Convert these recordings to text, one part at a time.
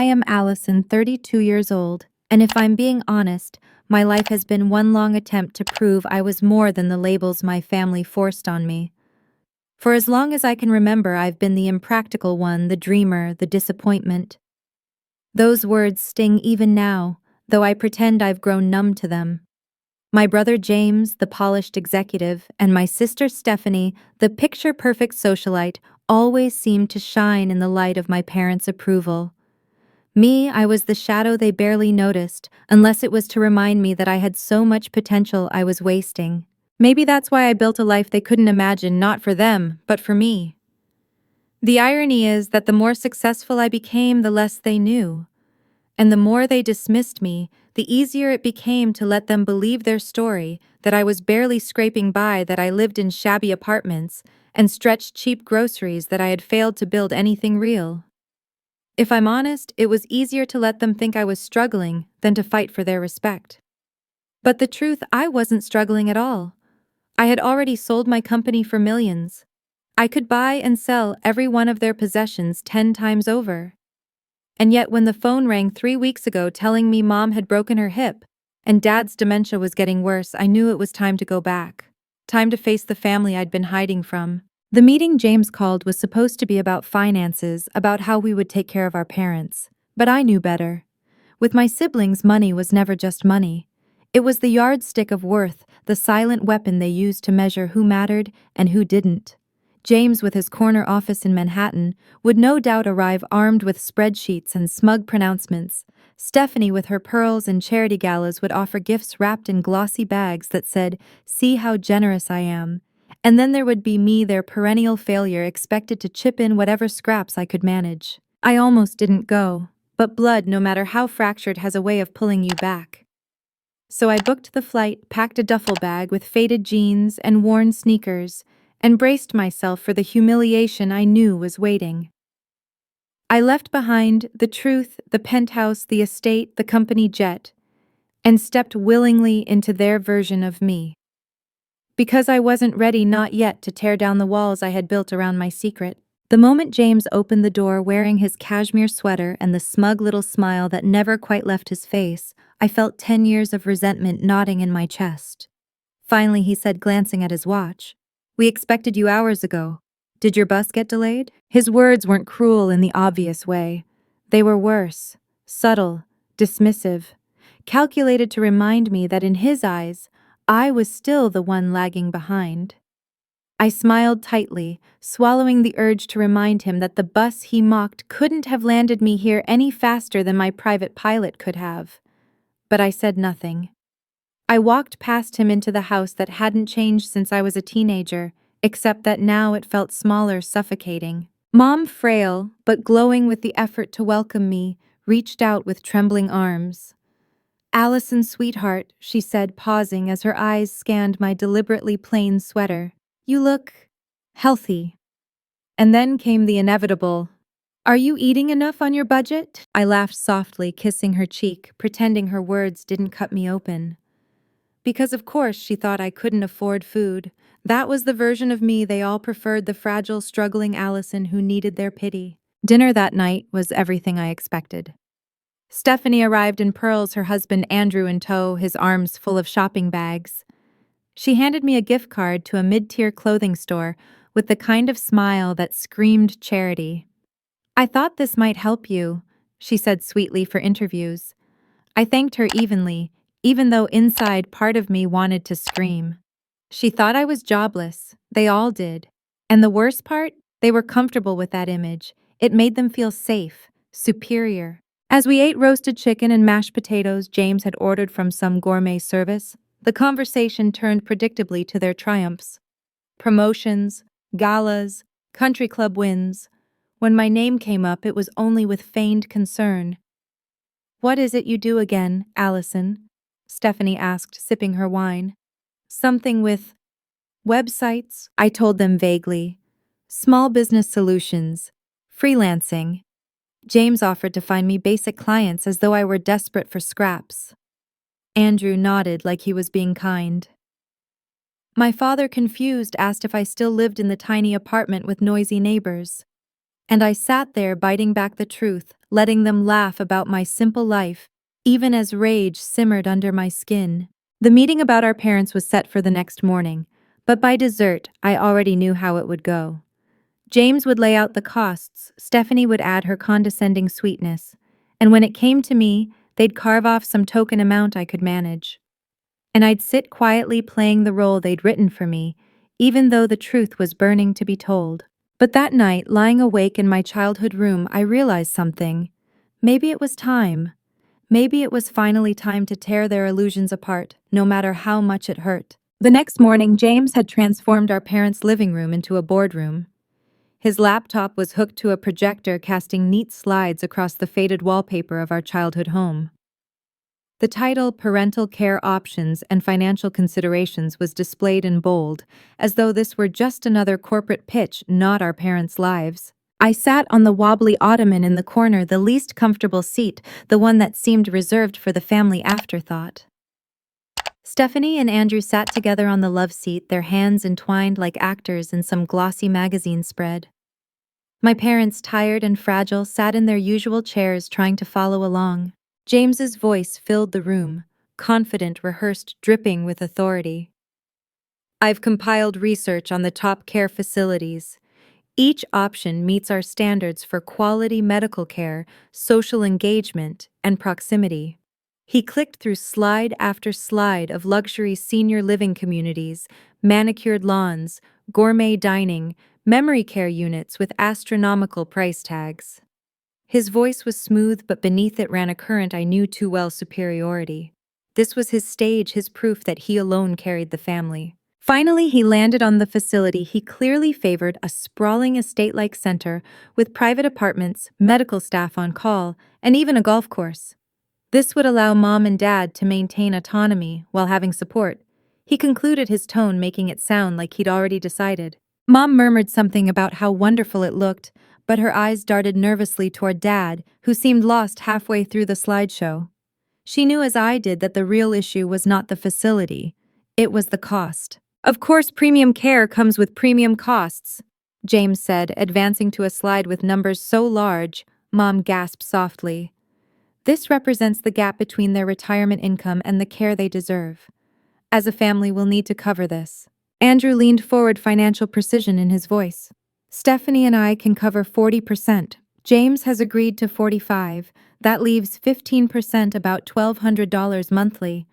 am Allison, 32 years old, and if I'm being honest, my life has been one long attempt to prove I was more than the labels my family forced on me. For as long as I can remember, I've been the impractical one, the dreamer, the disappointment. Those words sting even now, though I pretend I've grown numb to them. My brother James, the polished executive, and my sister Stephanie, the picture-perfect socialite, always seemed to shine in the light of my parents' approval. Me, I was the shadow they barely noticed, unless it was to remind me that I had so much potential I was wasting. Maybe that's why I built a life they couldn't imagine, not for them, but for me. The irony is that the more successful I became, the less they knew. And the more they dismissed me, the easier it became to let them believe their story, that I was barely scraping by, that I lived in shabby apartments, and stretched cheap groceries, that I had failed to build anything real. If I'm honest, it was easier to let them think I was struggling than to fight for their respect. But the truth, I wasn't struggling at all. I had already sold my company for millions. I could buy and sell every one of their possessions 10 times over. And yet when the phone rang 3 weeks ago telling me Mom had broken her hip and Dad's dementia was getting worse, I knew it was time to go back. Time to face the family I'd been hiding from. The meeting James called was supposed to be about finances, about how we would take care of our parents. But I knew better. With my siblings, money was never just money. It was the yardstick of worth, the silent weapon they used to measure who mattered and who didn't. James, with his corner office in Manhattan, would no doubt arrive armed with spreadsheets and smug pronouncements. Stephanie, with her pearls and charity galas, would offer gifts wrapped in glossy bags that said, "See how generous I am." And then there would be me, their perennial failure, expected to chip in whatever scraps I could manage. I almost didn't go, but blood, no matter how fractured, has a way of pulling you back. So I booked the flight, packed a duffel bag with faded jeans and worn sneakers, and braced myself for the humiliation I knew was waiting. I left behind the truth, the penthouse, the estate, the company jet, and stepped willingly into their version of me. Because I wasn't ready, not yet, to tear down the walls I had built around my secret. The moment James opened the door wearing his cashmere sweater and the smug little smile that never quite left his face, I felt 10 years of resentment knotting in my chest. Finally, he said, glancing at his watch, "We expected you hours ago. Did your bus get delayed?" His words weren't cruel in the obvious way. They were worse, subtle, dismissive, calculated to remind me that in his eyes, I was still the one lagging behind. I smiled tightly, swallowing the urge to remind him that the bus he mocked couldn't have landed me here any faster than my private pilot could have. But I said nothing. I walked past him into the house that hadn't changed since I was a teenager, except that now it felt smaller, suffocating. Mom, frail, but glowing with the effort to welcome me, reached out with trembling arms. "Allison, sweetheart," she said, pausing as her eyes scanned my deliberately plain sweater. "You look healthy." And then came the inevitable. "Are you eating enough on your budget?" I laughed softly, kissing her cheek, pretending her words didn't cut me open. Because of course she thought I couldn't afford food. That was the version of me they all preferred, the fragile, struggling Allison who needed their pity. Dinner that night was everything I expected. Stephanie arrived in pearls, her husband Andrew in tow, his arms full of shopping bags. She handed me a gift card to a mid-tier clothing store with the kind of smile that screamed charity. "I thought this might help you," she said sweetly, "for interviews." I thanked her evenly, even though inside part of me wanted to scream. She thought I was jobless. They all did. And the worst part, they were comfortable with that image. It made them feel safe, superior. As we ate roasted chicken and mashed potatoes James had ordered from some gourmet service, the conversation turned predictably to their triumphs. Promotions, galas, country club wins. When my name came up, it was only with feigned concern. "What is it you do again, Allison?" Stephanie asked, sipping her wine. "Something with websites," I told them vaguely. "Small business solutions. Freelancing." James offered to find me basic clients as though I were desperate for scraps. Andrew nodded like he was being kind. My father, confused, asked if I still lived in the tiny apartment with noisy neighbors. And I sat there biting back the truth, letting them laugh about my simple life, even as rage simmered under my skin. The meeting about our parents was set for the next morning, but by dessert, I already knew how it would go. James would lay out the costs, Stephanie would add her condescending sweetness, and when it came to me, they'd carve off some token amount I could manage. And I'd sit quietly playing the role they'd written for me, even though the truth was burning to be told. But that night, lying awake in my childhood room, I realized something. Maybe it was time. Maybe it was finally time to tear their illusions apart, no matter how much it hurt. The next morning, James had transformed our parents' living room into a boardroom. His laptop was hooked to a projector casting neat slides across the faded wallpaper of our childhood home. The title Parental Care Options and Financial Considerations was displayed in bold, as though this were just another corporate pitch, not our parents' lives. I sat on the wobbly ottoman in the corner, the least comfortable seat, the one that seemed reserved for the family afterthought. Stephanie and Andrew sat together on the love seat, their hands entwined like actors in some glossy magazine spread. My parents, tired and fragile, sat in their usual chairs trying to follow along. James's voice filled the room, confident, rehearsed, dripping with authority. I've compiled research on the top care facilities. Each option meets our standards for quality medical care, social engagement, and proximity. He clicked through slide after slide of luxury senior living communities, manicured lawns, gourmet dining, memory care units with astronomical price tags. His voice was smooth, but beneath it ran a current I knew too well: superiority. This was his stage, his proof that he alone carried the family. Finally, he landed on the facility he clearly favored, a sprawling estate-like center with private apartments, medical staff on call, and even a golf course. This would allow Mom and Dad to maintain autonomy while having support. He concluded, his tone making it sound like he'd already decided. Mom murmured something about how wonderful it looked, but her eyes darted nervously toward Dad, who seemed lost halfway through the slideshow. She knew as I did that the real issue was not the facility, it was the cost. Of course, premium care comes with premium costs, James said, advancing to a slide with numbers so large, Mom gasped softly. This represents the gap between their retirement income and the care they deserve. As a family, we'll need to cover this. Andrew leaned forward, financial precision in his voice. Stephanie and I can cover 40%. James has agreed to 45%. That leaves 15%, about $1,200 monthly.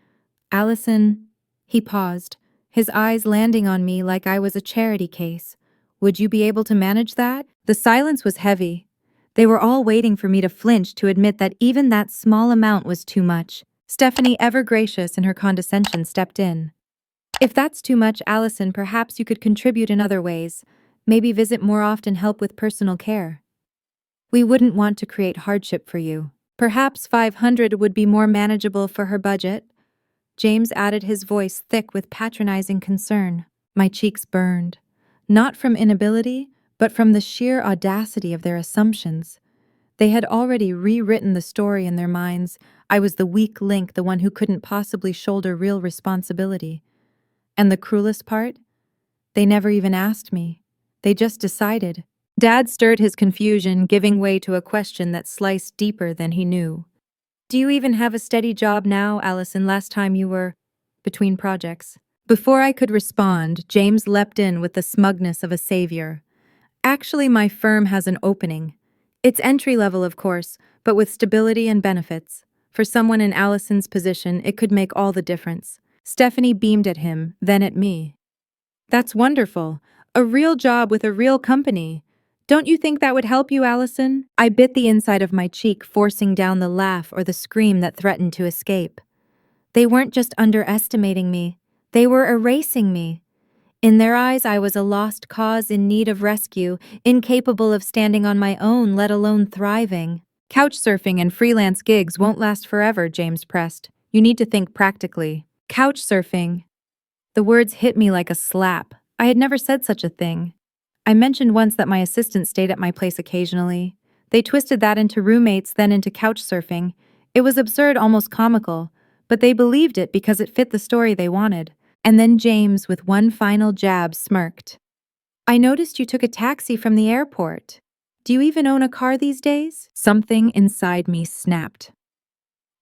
Allison, he paused, his eyes landing on me like I was a charity case. Would you be able to manage that? The silence was heavy. They were all waiting for me to flinch, to admit that even that small amount was too much. Stephanie, ever gracious in her condescension, stepped in. If that's too much, Allison, perhaps you could contribute in other ways. Maybe visit more often, help with personal care. We wouldn't want to create hardship for you. Perhaps 500 would be more manageable for her budget. James added, his voice thick with patronizing concern. My cheeks burned. Not from inability, but from the sheer audacity of their assumptions. They had already rewritten the story in their minds. I was the weak link, the one who couldn't possibly shoulder real responsibility. And the cruelest part? They never even asked me. They just decided. Dad stirred his confusion, giving way to a question that sliced deeper than he knew. Do you even have a steady job now, Allison? Last time you were between projects. Before I could respond, James leapt in with the smugness of a savior. Actually, my firm has an opening. It's entry level, of course, but with stability and benefits. For someone in Allison's position, it could make all the difference. Stephanie beamed at him, then at me. That's wonderful. A real job with a real company. Don't you think that would help you, Allison? I bit the inside of my cheek, forcing down the laugh or the scream that threatened to escape. They weren't just underestimating me. They were erasing me. In their eyes, I was a lost cause in need of rescue, incapable of standing on my own, let alone thriving. Couchsurfing and freelance gigs won't last forever, James pressed. You need to think practically. Couchsurfing. The words hit me like a slap. I had never said such a thing. I mentioned once that my assistant stayed at my place occasionally. They twisted that into roommates, then into couchsurfing. It was absurd, almost comical, but they believed it because it fit the story they wanted. And then James, with one final jab, smirked. I noticed you took a taxi from the airport. Do you even own a car these days? Something inside me snapped.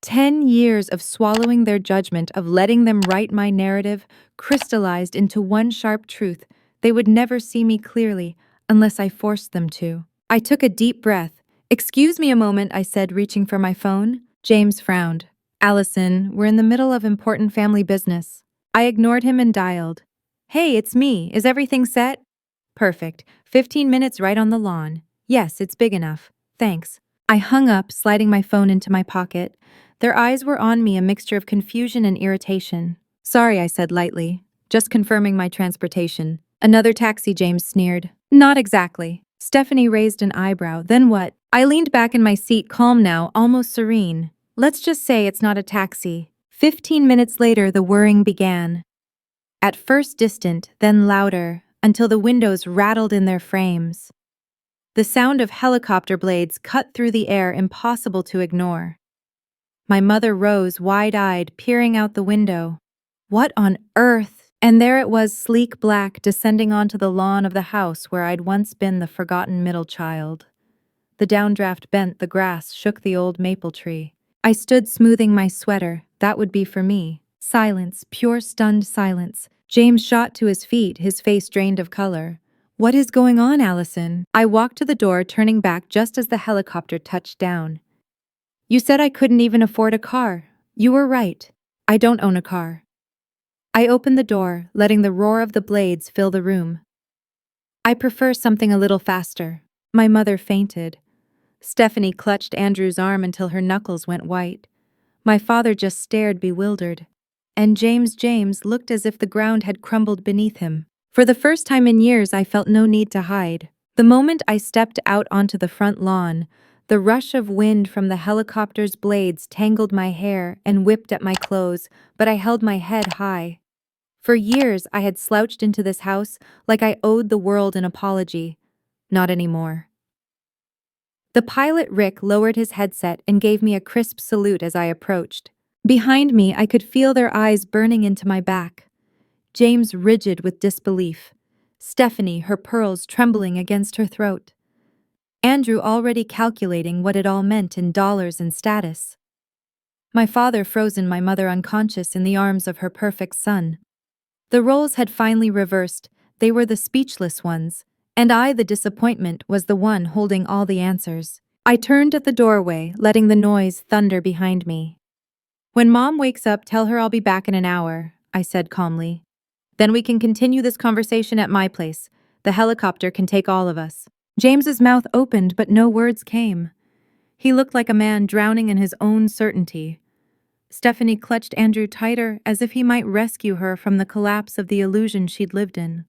10 years of swallowing their judgment, of letting them write my narrative, crystallized into one sharp truth: they would never see me clearly unless I forced them to. I took a deep breath. "Excuse me a moment," I said, reaching for my phone. James frowned. "Allison, we're in the middle of important family business." I ignored him and dialed. "Hey, it's me. Is everything set?" "Perfect. 15 minutes right on the lawn." "Yes, it's big enough. Thanks." I hung up, sliding my phone into my pocket. Their eyes were on me, a mixture of confusion and irritation. "Sorry," I said lightly. "Just confirming my transportation." "Another taxi," James sneered. "Not exactly." Stephanie raised an eyebrow. "Then what?" I leaned back in my seat, calm now, almost serene. "Let's just say it's not a taxi." 15 minutes later, the whirring began. At first distant, then louder, until the windows rattled in their frames. The sound of helicopter blades cut through the air, impossible to ignore. My mother rose, wide-eyed, peering out the window. What on earth? And there it was, sleek black, descending onto the lawn of the house where I'd once been the forgotten middle child. The downdraft bent the grass, shook the old maple tree. I stood smoothing my sweater. That would be for me. Silence, pure stunned silence. James shot to his feet, his face drained of color. "What is going on, Allison?" I walked to the door, turning back just as the helicopter touched down. "You said I couldn't even afford a car." "You were right. I don't own a car." I opened the door, letting the roar of the blades fill the room. "I prefer something a little faster." My mother fainted. Stephanie clutched Andrew's arm until her knuckles went white. My father just stared, bewildered. And James looked as if the ground had crumbled beneath him. For the first time in years, I felt no need to hide. The moment I stepped out onto the front lawn, the rush of wind from the helicopter's blades tangled my hair and whipped at my clothes, but I held my head high. For years, I had slouched into this house like I owed the world an apology. Not anymore. The pilot, Rick, lowered his headset and gave me a crisp salute as I approached. Behind me, I could feel their eyes burning into my back. James rigid with disbelief. Stephanie, her pearls trembling against her throat. Andrew already calculating what it all meant in dollars and status. My father frozen, my mother unconscious in the arms of her perfect son. The roles had finally reversed. They were the speechless ones, and I, the disappointment, was the one holding all the answers. I turned at the doorway, letting the noise thunder behind me. "When Mom wakes up, tell her I'll be back in an hour," I said calmly. "Then we can continue this conversation at my place. The helicopter can take all of us." James's mouth opened, but no words came. He looked like a man drowning in his own certainty. Stephanie clutched Andrew tighter, as if he might rescue her from the collapse of the illusion she'd lived in.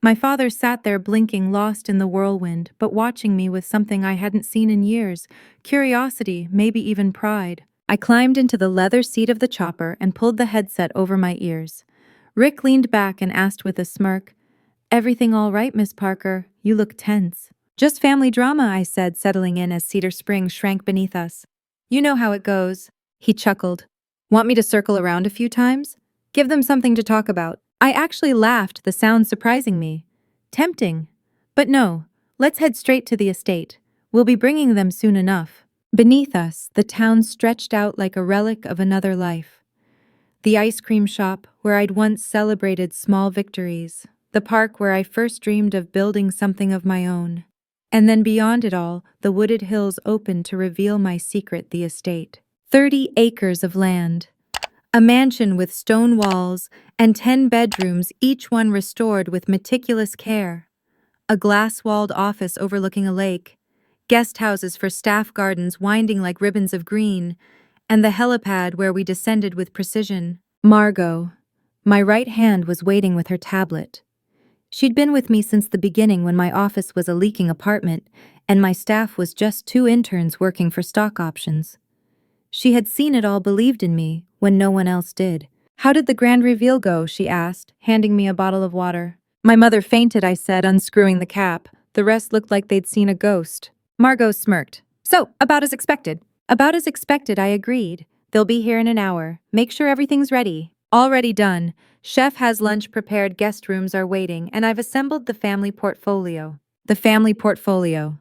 My father sat there blinking, lost in the whirlwind, but watching me with something I hadn't seen in years: curiosity, maybe even pride. I climbed into the leather seat of the chopper and pulled the headset over my ears. Rick leaned back and asked with a smirk, "Everything all right, Miss Parker? You look tense." "Just family drama," I said, settling in as Cedar Springs shrank beneath us. "You know how it goes." He chuckled. "Want me to circle around a few times? Give them something to talk about." I actually laughed, the sound surprising me. Tempting. But no, let's head straight to the estate. We'll be bringing them soon enough. Beneath us, the town stretched out like a relic of another life. The ice cream shop, where I'd once celebrated small victories. The park where I first dreamed of building something of my own. And then beyond it all, the wooded hills opened to reveal my secret: the estate. 30 acres of land. A mansion with stone walls and 10 bedrooms, each one restored with meticulous care. A glass-walled office overlooking a lake. Guest houses for staff, gardens winding like ribbons of green, and the helipad where we descended with precision. Margot, my right hand, was waiting with her tablet. She'd been with me since the beginning, when my office was a leaking apartment and my staff was just 2 interns working for stock options. She had seen it all, believed in me when no one else did. "How did the grand reveal go?" she asked, handing me a bottle of water. "My mother fainted," I said, unscrewing the cap. The rest looked like they'd seen a ghost. Margot smirked. "So, about as expected." "About as expected," I agreed. "They'll be here in an hour. Make sure everything's ready." "Already done. Chef has lunch prepared, guest rooms are waiting, and I've assembled the family portfolio." The family portfolio.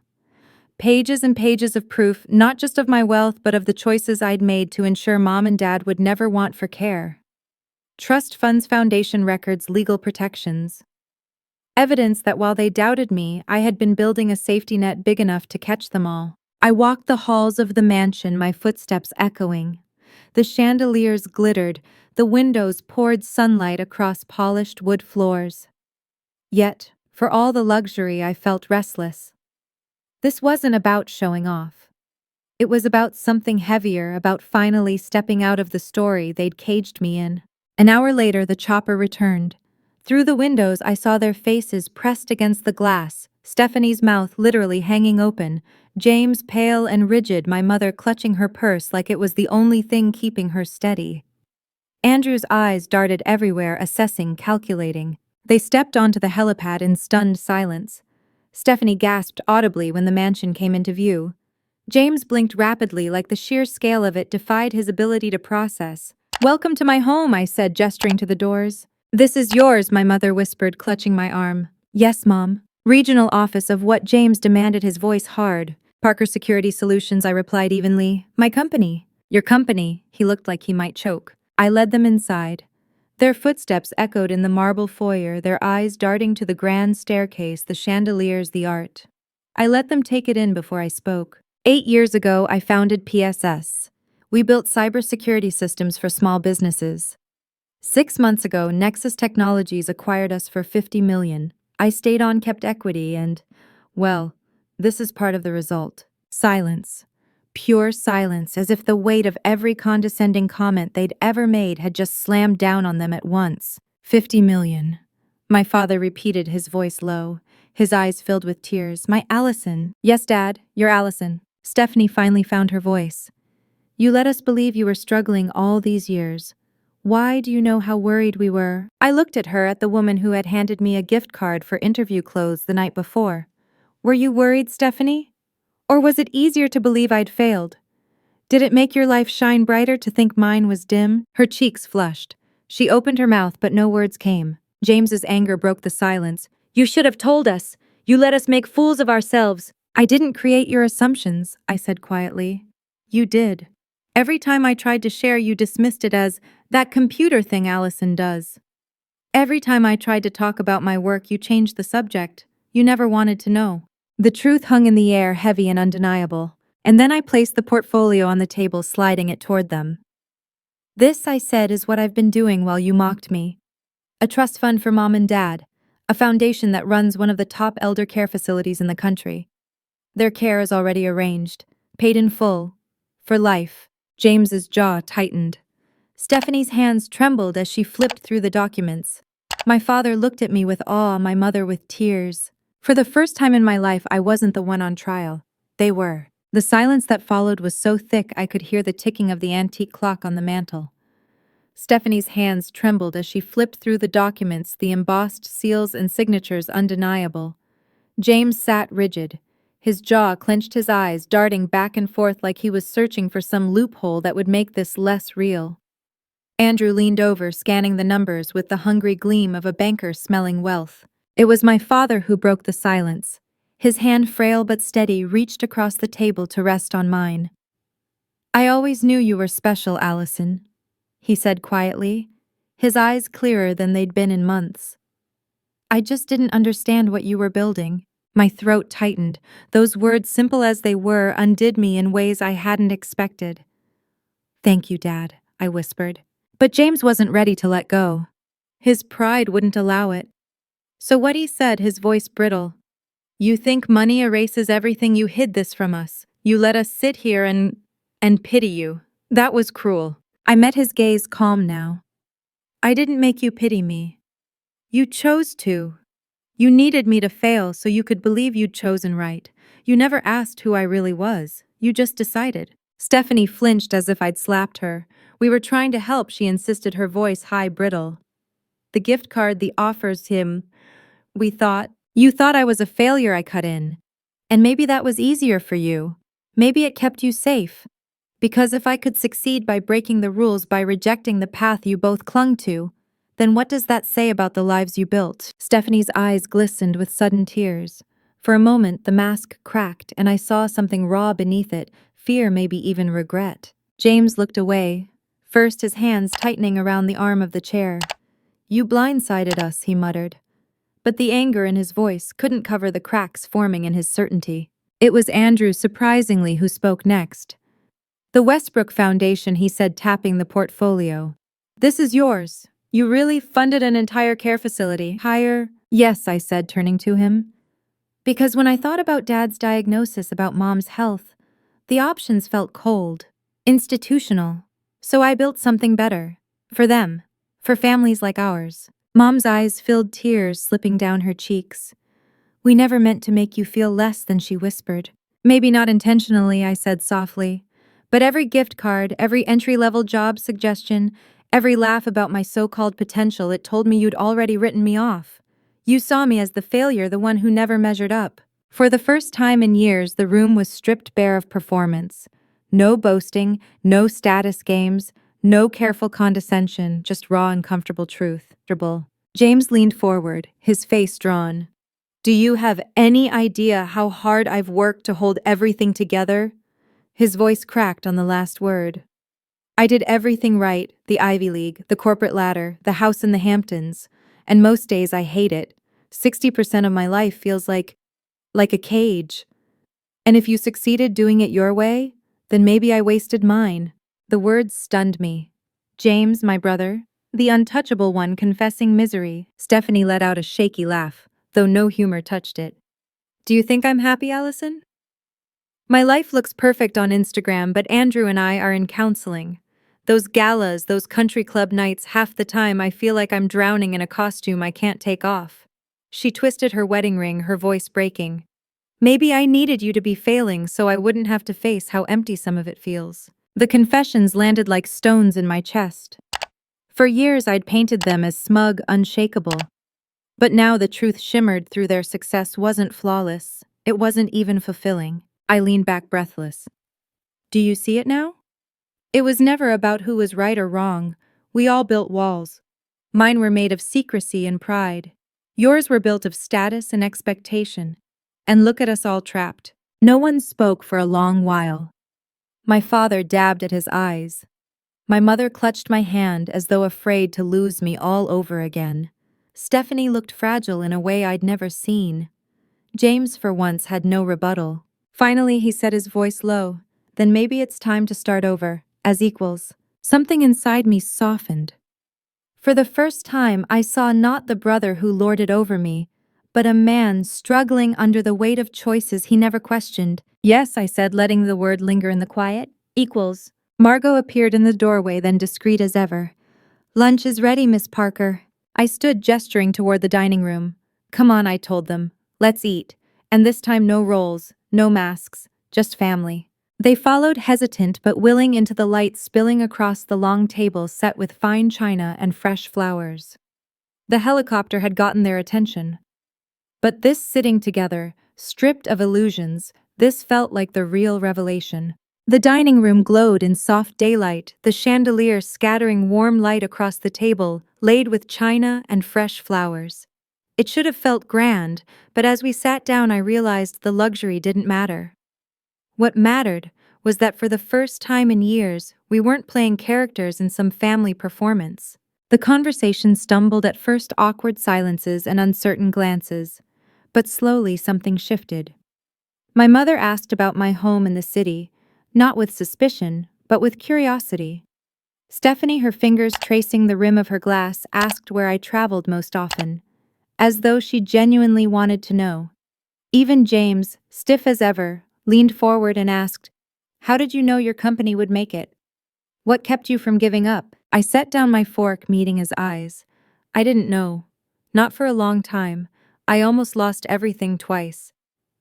Pages and pages of proof, not just of my wealth, but of the choices I'd made to ensure Mom and Dad would never want for care. Trust funds, foundation records, legal protections. Evidence that while they doubted me, I had been building a safety net big enough to catch them all. I walked the halls of the mansion, my footsteps echoing. The chandeliers glittered, the windows poured sunlight across polished wood floors. Yet, for all the luxury, I felt restless. This wasn't about showing off. It was about something heavier, about finally stepping out of the story they'd caged me in. An hour later, the chopper returned. Through the windows, I saw their faces pressed against the glass, Stephanie's mouth literally hanging open, James pale and rigid, my mother clutching her purse like it was the only thing keeping her steady. Andrew's eyes darted everywhere, assessing, calculating. They stepped onto the helipad in stunned silence. Stephanie gasped audibly when the mansion came into view. James blinked rapidly, like the sheer scale of it defied his ability to process. "Welcome to my home," I said, gesturing to the doors. "This is yours," my mother whispered, clutching my arm. "Yes, Mom." "Regional office of what?" James demanded, his voice hard. "Parker Security Solutions," I replied evenly. "My company." "Your company?" He looked like he might choke. I led them inside. Their footsteps echoed in the marble foyer, their eyes darting to the grand staircase, the chandeliers, the art. I let them take it in before I spoke. 8 years ago, I founded PSS. We built cybersecurity systems for small businesses. 6 months ago, Nexus Technologies acquired us for $50 million. I stayed on, kept equity, and, well, this is part of the result. Silence. Pure silence, as if the weight of every condescending comment they'd ever made had just slammed down on them at once. $50 million. My father repeated, his voice low, his eyes filled with tears. "My Allison." "Yes, Dad, you're Allison." Stephanie finally found her voice. "You let us believe you were struggling all these years. Why do you know how worried we were?" I looked at her, at the woman who had handed me a gift card for interview clothes the night before. "Were you worried, Stephanie? Or was it easier to believe I'd failed? Did it make your life shine brighter to think mine was dim?" Her cheeks flushed. She opened her mouth, but no words came. James's anger broke the silence. "You should have told us. You let us make fools of ourselves." "I didn't create your assumptions," I said quietly. "You did. Every time I tried to share, you dismissed it as, 'That computer thing Allison does.' Every time I tried to talk about my work, you changed the subject. You never wanted to know." The truth hung in the air, heavy and undeniable. And then I placed the portfolio on the table, sliding it toward them. "This," I said, "is what I've been doing while you mocked me. A trust fund for Mom and Dad. A foundation that runs one of the top elder care facilities in the country. Their care is already arranged. Paid in full. For life." James's jaw tightened. Stephanie's hands trembled as she flipped through the documents. My father looked at me with awe, my mother with tears. For the first time in my life, I wasn't the one on trial. They were. The silence that followed was so thick I could hear the ticking of the antique clock on the mantel. Stephanie's hands trembled as she flipped through the documents, the embossed seals and signatures undeniable. James sat rigid. His jaw clenched, his eyes darting back and forth like he was searching for some loophole that would make this less real. Andrew leaned over, scanning the numbers with the hungry gleam of a banker smelling wealth. It was my father who broke the silence. His hand, frail but steady, reached across the table to rest on mine. "I always knew you were special, Allison," he said quietly, his eyes clearer than they'd been in months. "I just didn't understand what you were building." My throat tightened. Those words, simple as they were, undid me in ways I hadn't expected. "Thank you, Dad," I whispered. But James wasn't ready to let go. His pride wouldn't allow it. "So what?" he said, his voice brittle. "You think money erases everything? You hid this from us. You let us sit here and pity you. That was cruel." I met his gaze, calm now. "I didn't make you pity me. You chose to. You needed me to fail so you could believe you'd chosen right. You never asked who I really was. You just decided." Stephanie flinched as if I'd slapped her. "We were trying to help," she insisted, her voice high, brittle. "The gift card, the offers, him. You thought I was a failure," I cut in. "And maybe that was easier for you. Maybe it kept you safe. Because if I could succeed by breaking the rules, by rejecting the path you both clung to, then what does that say about the lives you built?" Stephanie's eyes glistened with sudden tears. For a moment, the mask cracked and I saw something raw beneath it, fear, maybe even regret. James looked away, first his hands tightening around the arm of the chair. "You blindsided us," he muttered. But the anger in his voice couldn't cover the cracks forming in his certainty. It was Andrew, surprisingly, who spoke next. "The Westbrook Foundation," he said, tapping the portfolio. "This is yours. You really funded an entire care facility." "Higher?" "Yes," I said, turning to him. Because when I thought about Dad's diagnosis, about Mom's health, the options felt cold, institutional. So I built something better. For them. For families like ours. Mom's eyes filled, tears slipping down her cheeks. "We never meant to make you feel less than," she whispered. "Maybe not intentionally," I said softly. "But every gift card, every entry-level job suggestion, every laugh about my so-called potential, it told me you'd already written me off. You saw me as the failure, the one who never measured up." For the first time in years, the room was stripped bare of performance. No boasting, no status games, no careful condescension, just raw and comfortable truth. James leaned forward, his face drawn. "Do you have any idea how hard I've worked to hold everything together?" His voice cracked on the last word. "I did everything right, the Ivy League, the corporate ladder, the house in the Hamptons, and most days I hate it. 60% of my life feels like a cage. And if you succeeded doing it your way, then maybe I wasted mine." The words stunned me. James, my brother, the untouchable one, confessing misery. Stephanie let out a shaky laugh, though no humor touched it. "Do you think I'm happy, Allison? My life looks perfect on Instagram, but Andrew and I are in counseling. Those galas, those country club nights, half the time I feel like I'm drowning in a costume I can't take off." She twisted her wedding ring, her voice breaking. "Maybe I needed you to be failing so I wouldn't have to face how empty some of it feels." The confessions landed like stones in my chest. For years I'd painted them as smug, unshakable. But now the truth shimmered through. Their success wasn't flawless. It wasn't even fulfilling. I leaned back breathless. "Do you see it now? It was never about who was right or wrong. We all built walls. Mine were made of secrecy and pride. Yours were built of status and expectation. And look at us all trapped." No one spoke for a long while. My father dabbed at his eyes. My mother clutched my hand as though afraid to lose me all over again. Stephanie looked fragile in a way I'd never seen. James, for once, had no rebuttal. Finally, he said, his voice low, "Then maybe it's time to start over, as equals." Something inside me softened. For the first time, I saw not the brother who lorded over me, but a man struggling under the weight of choices he never questioned. "Yes," I said, letting the word linger in the quiet. "Equals." Margot appeared in the doorway, then discreet as ever. "Lunch is ready, Miss Parker." I stood, gesturing toward the dining room. "Come on," I told them. "Let's eat. And this time no roles, no masks, just family." They followed, hesitant but willing, into the light spilling across the long table set with fine china and fresh flowers. The helicopter had gotten their attention. But this sitting together, stripped of illusions, this felt like the real revelation. The dining room glowed in soft daylight, the chandelier scattering warm light across the table, laid with china and fresh flowers. It should have felt grand, but as we sat down I realized the luxury didn't matter. What mattered was that for the first time in years, we weren't playing characters in some family performance. The conversation stumbled, at first awkward silences and uncertain glances. But slowly something shifted. My mother asked about my home in the city, not with suspicion, but with curiosity. Stephanie, her fingers tracing the rim of her glass, asked where I traveled most often, as though she genuinely wanted to know. Even James, stiff as ever, leaned forward and asked, "How did you know your company would make it? What kept you from giving up?" I set down my fork, meeting his eyes. "I didn't know. Not for a long time. I almost lost everything twice.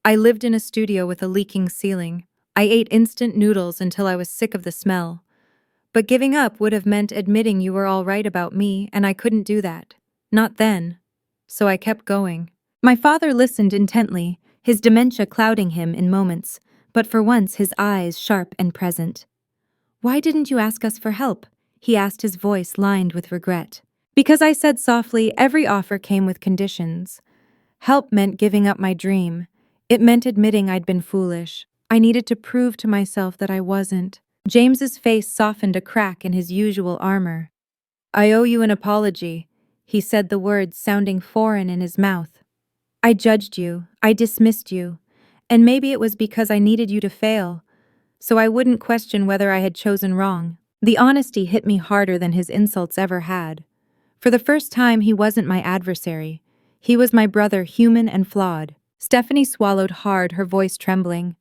I lived in a studio with a leaking ceiling. I ate instant noodles until I was sick of the smell. But giving up would have meant admitting you were all right about me, and I couldn't do that. Not then. So I kept going." My father listened intently, his dementia clouding him in moments, but for once his eyes sharp and present. "Why didn't you ask us for help?" he asked, his voice lined with regret. "Because," I said softly, "every offer came with conditions. Help meant giving up my dream. It meant admitting I'd been foolish. I needed to prove to myself that I wasn't. James's face softened a crack in his usual armor. I owe you an apology, he said, the words sounding foreign in his mouth. I judged you, I dismissed you, and maybe it was because I needed you to fail, so I wouldn't question whether I had chosen wrong. The honesty hit me harder than his insults ever had. For the first time, he wasn't my adversary. He was my brother, human and flawed. Stephanie swallowed hard, her voice trembling.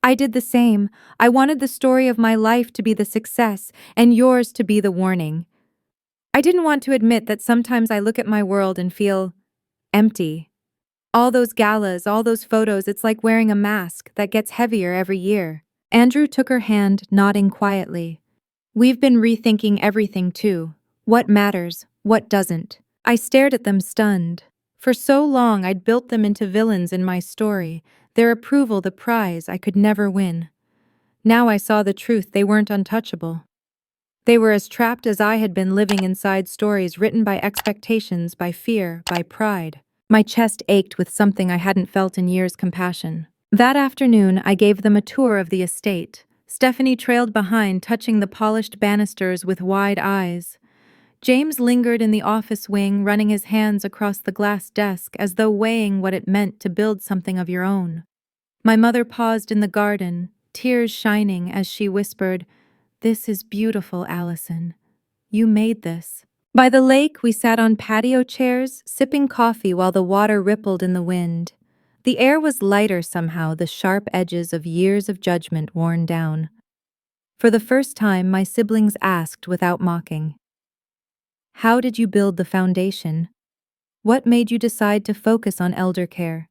I did the same. I wanted the story of my life to be the success, and yours to be the warning. I didn't want to admit that sometimes I look at my world and feel empty. All those galas, all those photos, it's like wearing a mask that gets heavier every year. Andrew took her hand, nodding quietly. We've been rethinking everything too. What matters, what doesn't. I stared at them stunned. For so long I'd built them into villains in my story, their approval the prize I could never win. Now I saw the truth, they weren't untouchable. They were as trapped as I had been, living inside stories written by expectations, by fear, by pride. My chest ached with something I hadn't felt in years: compassion. That afternoon, I gave them a tour of the estate. Stephanie trailed behind, touching the polished banisters with wide eyes. James lingered in the office wing, running his hands across the glass desk as though weighing what it meant to build something of your own. My mother paused in the garden, tears shining as she whispered, "This is beautiful, Allison. You made this." By the lake, we sat on patio chairs, sipping coffee while the water rippled in the wind. The air was lighter somehow, the sharp edges of years of judgment worn down. For the first time, my siblings asked without mocking, "How did you build the foundation? What made you decide to focus on elder care?"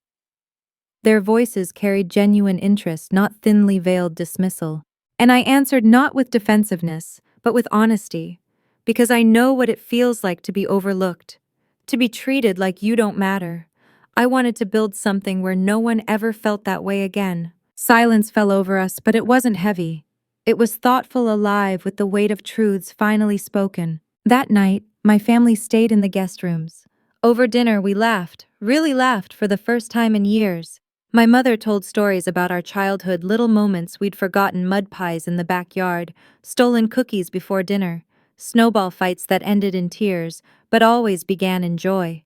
Their voices carried genuine interest, not thinly veiled dismissal. And I answered not with defensiveness, but with honesty, because I know what it feels like to be overlooked, to be treated like you don't matter. I wanted to build something where no one ever felt that way again. Silence fell over us, but it wasn't heavy. It was thoughtful, alive, with the weight of truths finally spoken. That night, my family stayed in the guest rooms. Over dinner, we laughed, really laughed, for the first time in years. My mother told stories about our childhood, little moments we'd forgotten: mud pies in the backyard, stolen cookies before dinner, snowball fights that ended in tears, but always began in joy.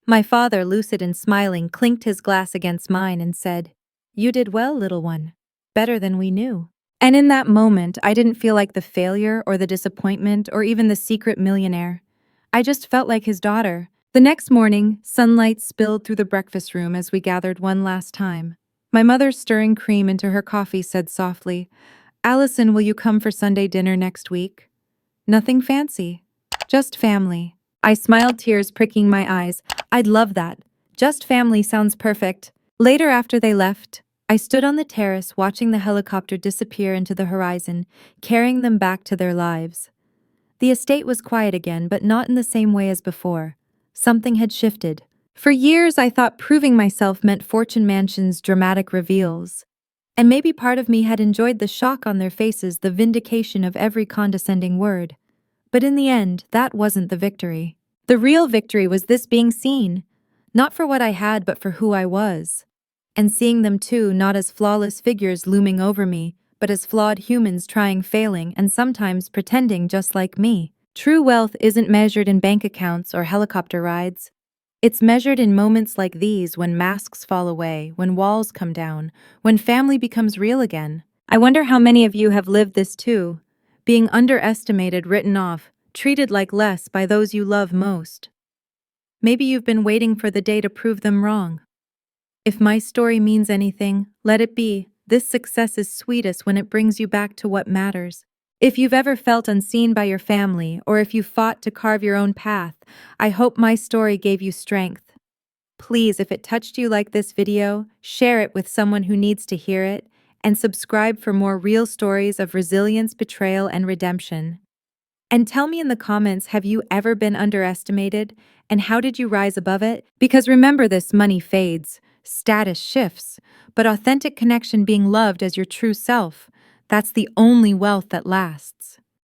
My father, lucid and smiling, clinked his glass against mine and said, "You did well, little one. Better than we knew." And in that moment, I didn't feel like the failure or the disappointment or even the secret millionaire. I just felt like his daughter. The next morning, sunlight spilled through the breakfast room as we gathered one last time. My mother, stirring cream into her coffee, said softly, "Allison, will you come for Sunday dinner next week? Nothing fancy, just family." I smiled, tears pricking my eyes. I'd love that. Just family sounds perfect. Later, after they left, I stood on the terrace watching the helicopter disappear into the horizon, carrying them back to their lives. The estate was quiet again, but not in the same way as before. Something had shifted. For years, I thought proving myself meant fortune mansions, dramatic reveals. And maybe part of me had enjoyed the shock on their faces, the vindication of every condescending word. But in the end, that wasn't the victory. The real victory was this: being seen, not for what I had, but for who I was. And seeing them too, not as flawless figures looming over me, but as flawed humans trying, failing, and sometimes pretending just like me. True wealth isn't measured in bank accounts or helicopter rides. It's measured in moments like these, when masks fall away, when walls come down, when family becomes real again. I wonder how many of you have lived this too, being underestimated, written off, treated like less by those you love most. Maybe you've been waiting for the day to prove them wrong. If my story means anything, let it be: this success is sweetest when it brings you back to what matters. If you've ever felt unseen by your family, or if you fought to carve your own path, I hope my story gave you strength. Please, if it touched you like this video, share it with someone who needs to hear it, and subscribe for more real stories of resilience, betrayal, and redemption. And tell me in the comments, have you ever been underestimated, and how did you rise above it? Because remember this: money fades, status shifts, but authentic connection, being loved as your true self, that's the only wealth that lasts.